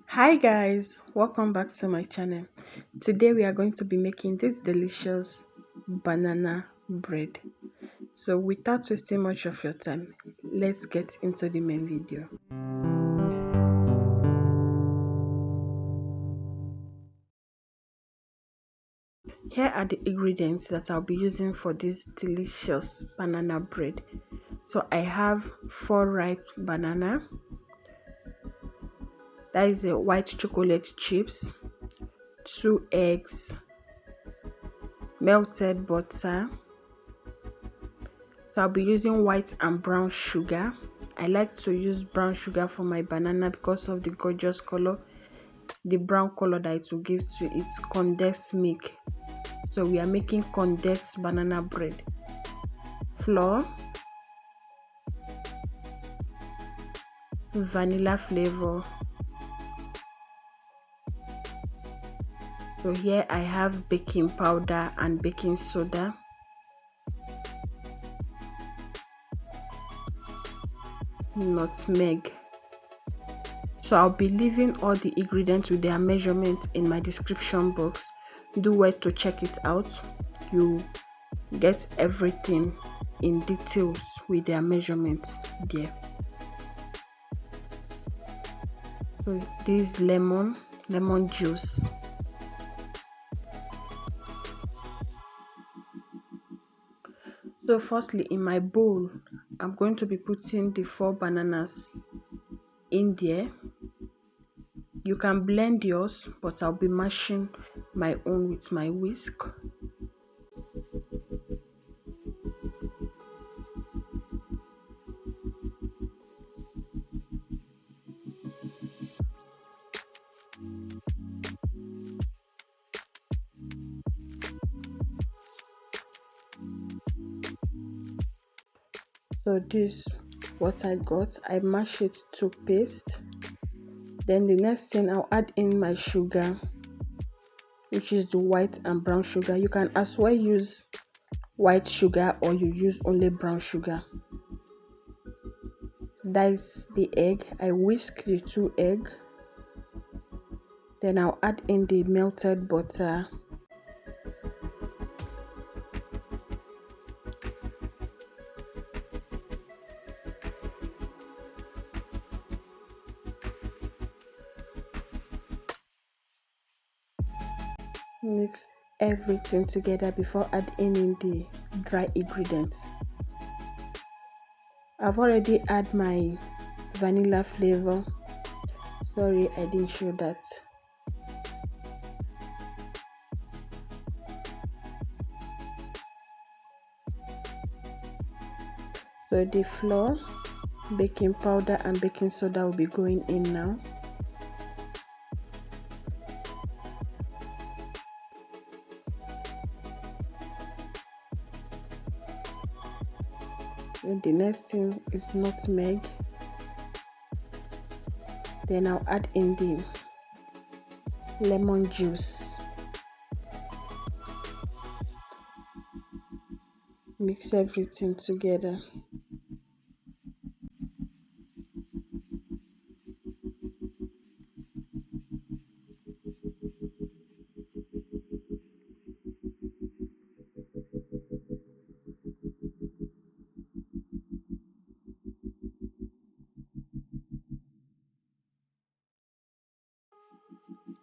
Hi guys, welcome back to my channel. Today we are going to be making this delicious banana bread. So without wasting much of your time, let's get into the main video. Here are the ingredients that I'll be using for this delicious banana bread. So I have 4 ripe banana, that is a white chocolate chips, 2 eggs, melted butter. So I'll be using white and brown sugar. I like to use brown sugar for my banana because of the gorgeous color, the brown color that it will give to it. Condensed milk. So we are making condensed banana bread. Flour, vanilla flavor. So here I have baking powder and baking soda. Nutmeg. So I'll be leaving all the ingredients with their measurement in my description box. Do well to check it out. You get everything in details with their measurements there. So this lemon juice. So firstly, in my bowl, I'm going to be putting the 4 bananas in there. You can blend yours, but I'll be mashing my own with my whisk. So this what I got. I mash it to paste. Then the next thing, I'll add in my sugar, which is the white and brown sugar. You can as well use white sugar or you use only brown sugar. That is the egg. I whisk the 2 eggs. Then I'll add in the melted butter. Mix everything together before adding in the dry ingredients. I've already added my vanilla flavor. Sorry, I didn't show that. So the flour, baking powder and baking soda will be going in now. And the next thing is nutmeg. Then I'll add in the lemon juice. Mix everything together.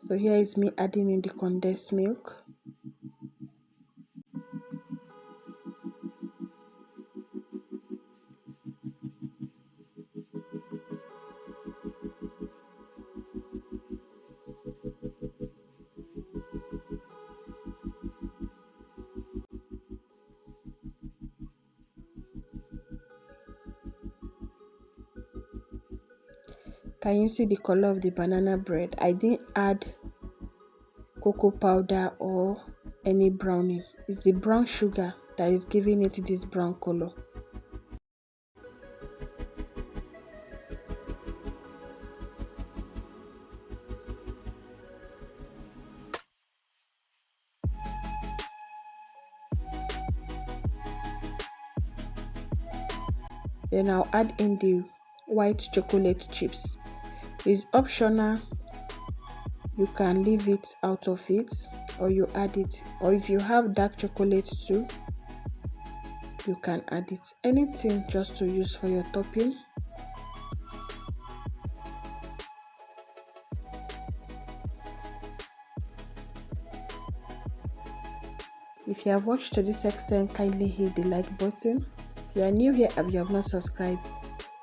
So here is me adding in the condensed milk. Can you see the color of the banana bread? I didn't add cocoa powder or any browning. It's the brown sugar that is giving it this brown color. Then I'll add in the white chocolate chips. It's optional. You can leave it out of it, or you add it, or if you have dark chocolate too, you can add it. Anything just to use for your topping. If you have watched to this extent, kindly hit the like button. If you are new here and you have not subscribed,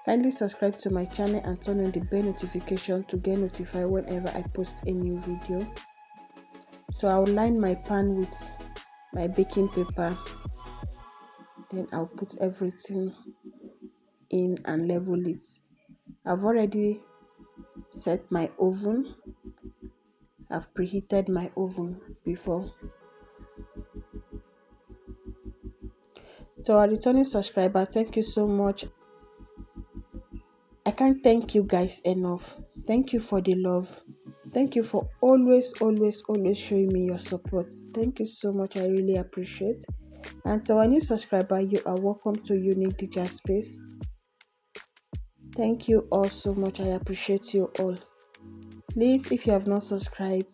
kindly subscribe to my channel and turn on the bell notification to get notified whenever I post a new video. So I'll line my pan with my baking paper, then I'll put everything in and level it. I've already set my oven. I've preheated my oven before. To our returning subscriber, thank you so much. I can't thank you guys enough. Thank you for the love. Thank you for always showing me your support. Thank you so much. I really appreciate. And to our new subscriber, you are welcome to Unique Digital Space. Thank you all so much. I appreciate you all. Please, if you have not subscribed,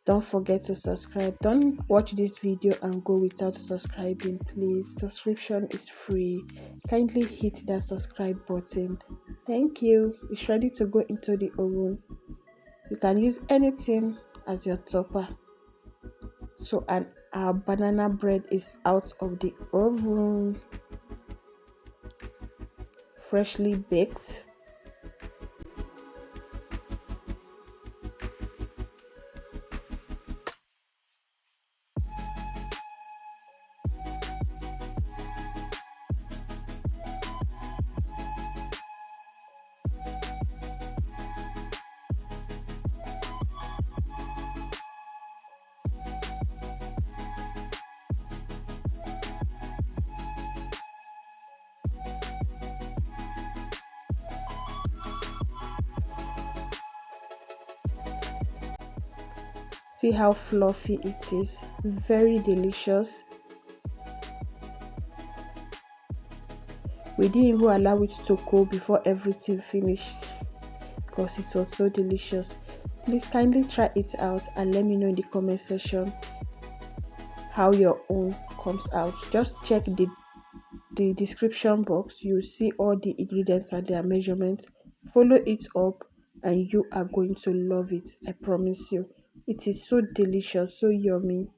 don't forget to subscribe. Don't watch this video and go without subscribing, please. Subscription is free. Kindly hit that subscribe button. Thank you. It's ready to go into the oven. You can use anything as your topper. So our banana bread is out of the oven, freshly baked. See how fluffy it is. Very delicious. We didn't even allow it to cool before everything finished because it was so delicious. Please kindly try it out and let me know in the comment section how your own comes out. Just check the description box. You see all the ingredients and their measurements. Follow it up and you are going to love it. I promise you. It is so delicious, so yummy.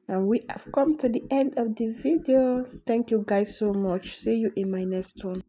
And we have come to the end of the video. Thank you guys so much. See you in my next one.